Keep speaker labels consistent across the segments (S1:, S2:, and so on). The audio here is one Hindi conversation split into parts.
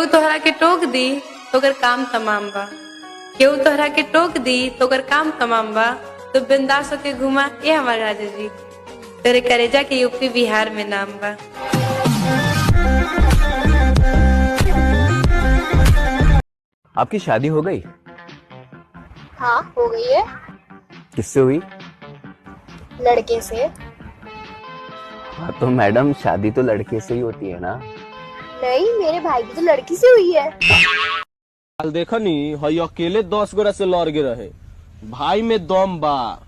S1: तोहरा के टोक दी तो अगर काम तमाम बा, केहू तोहरा के टोक दी तो अगर काम तमाम बा, तो बिंदास होके घुमा ये हमारे राजा जी। तेरे करेजा के यूपी बिहार में नाम बा।
S2: आपकी शादी हो गई?
S3: हाँ हो गई है।
S2: किससे हुई?
S3: लड़के से।
S2: हाँ तो मैडम शादी तो लड़के से ही होती है ना?
S3: नहीं, मेरे भाई की तो लड़की से हुई है।
S4: हाल देखो नी, हई अकेले 10 गोरा से लड़ गए रहे। भाई में दम बा।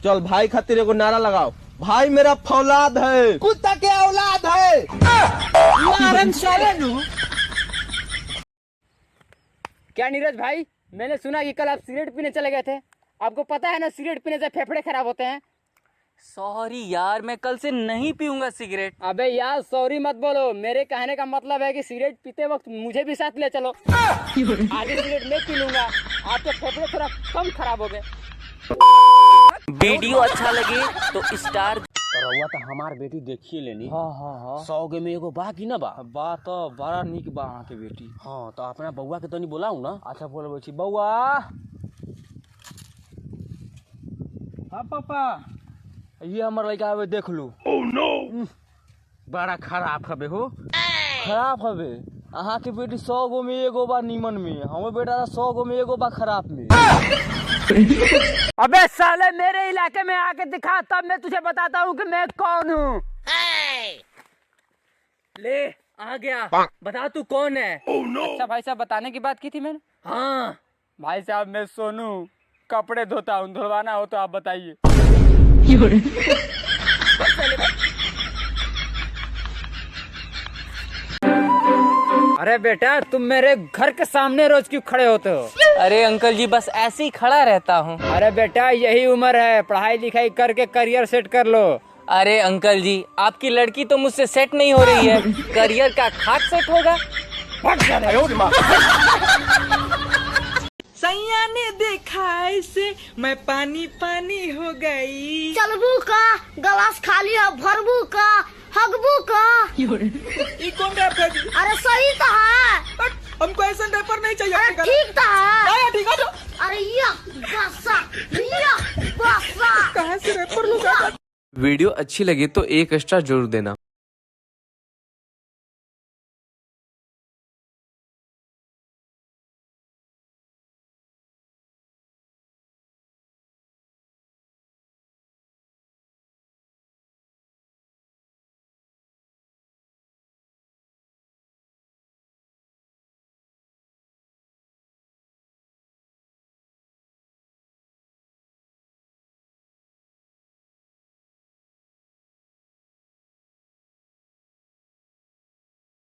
S4: चल भाई खातिर एगो नारा लगाओ, भाई मेरा फौलाद है, कुत्ता के औलाद है।
S5: क्या नीरज भाई, मैंने सुना कि कल आप सिगरेट पीने चले गए थे। आपको पता है ना सिगरेट पीने से फेफड़े खराब होते हैं।
S6: सॉरी यार, मैं कल से नहीं पीऊंगा सिगरेट।
S5: अबे यार सॉरी मत बोलो, मेरे कहने का मतलब है कि सिगरेट पीते वक्त मुझे भी साथ ले चलो। आगे सिगरेट मैं पी लूंगा, आपके फेफड़े थोड़ा कम खराब हो गए।
S6: वीडियो अच्छा लगे तो स्टार।
S4: रउआ तो हमार बेटी देखिए लेनी।
S5: हाँ हाँ हाँ
S4: 100 के में एगो बा की ना बा?
S5: बात तो बड़ा निक बा अहाँ के बेटी।
S4: हाँ तो अपना बउआ के तनी बोलाऊ ना।
S5: अच्छा बोलो छी बउआ। हाँ पापा, ये हमार लड़का हवे, देख लू।
S4: ओह नो,
S5: बड़ा खराब हवे हो। खराब हवे? अहाँ के बेटी 100 गो में एगो बा नीमन में, हमें बेटा 100 गो में एगो बा खराब में। अबे साले, मेरे इलाके में आके दिखा, तब मैं तुझे बताता हूँ कि मैं कौन हूँ।
S6: ले आ गया, बता तू कौन है।
S5: अच्छा भाई साहब, बताने की बात की थी मैंने।
S6: हाँ
S5: भाई साहब मैं सोनू, कपड़े धोता हूँ, धुलवाना हो तो आप बताइए। अरे बेटा, तुम मेरे घर के सामने रोज क्यों खड़े होते हो?
S6: अरे अंकल जी, बस ऐसे ही खड़ा रहता हूँ।
S5: अरे बेटा, यही उम्र है, पढ़ाई लिखाई करके करियर सेट कर लो।
S6: अरे अंकल जी, आपकी लड़की तो मुझसे सेट नहीं हो रही है, करियर का खाट सेट होगा।
S7: सैया ने देखा ऐसे मैं पानी पानी हो गई।
S3: चलबू का गिलास खाली है, भरबू का, हगबू का।
S7: ये कौन रैप है?
S3: अरे सही तो है।
S7: हमको ऐसा रैपर नहीं चाहिए।
S3: अरे ठीक तो है।
S7: ठीक है।
S3: अरे या बसा
S7: कहाँ से रैपर लोग?
S8: वीडियो अच्छी लगी तो एक स्टार जरूर देना।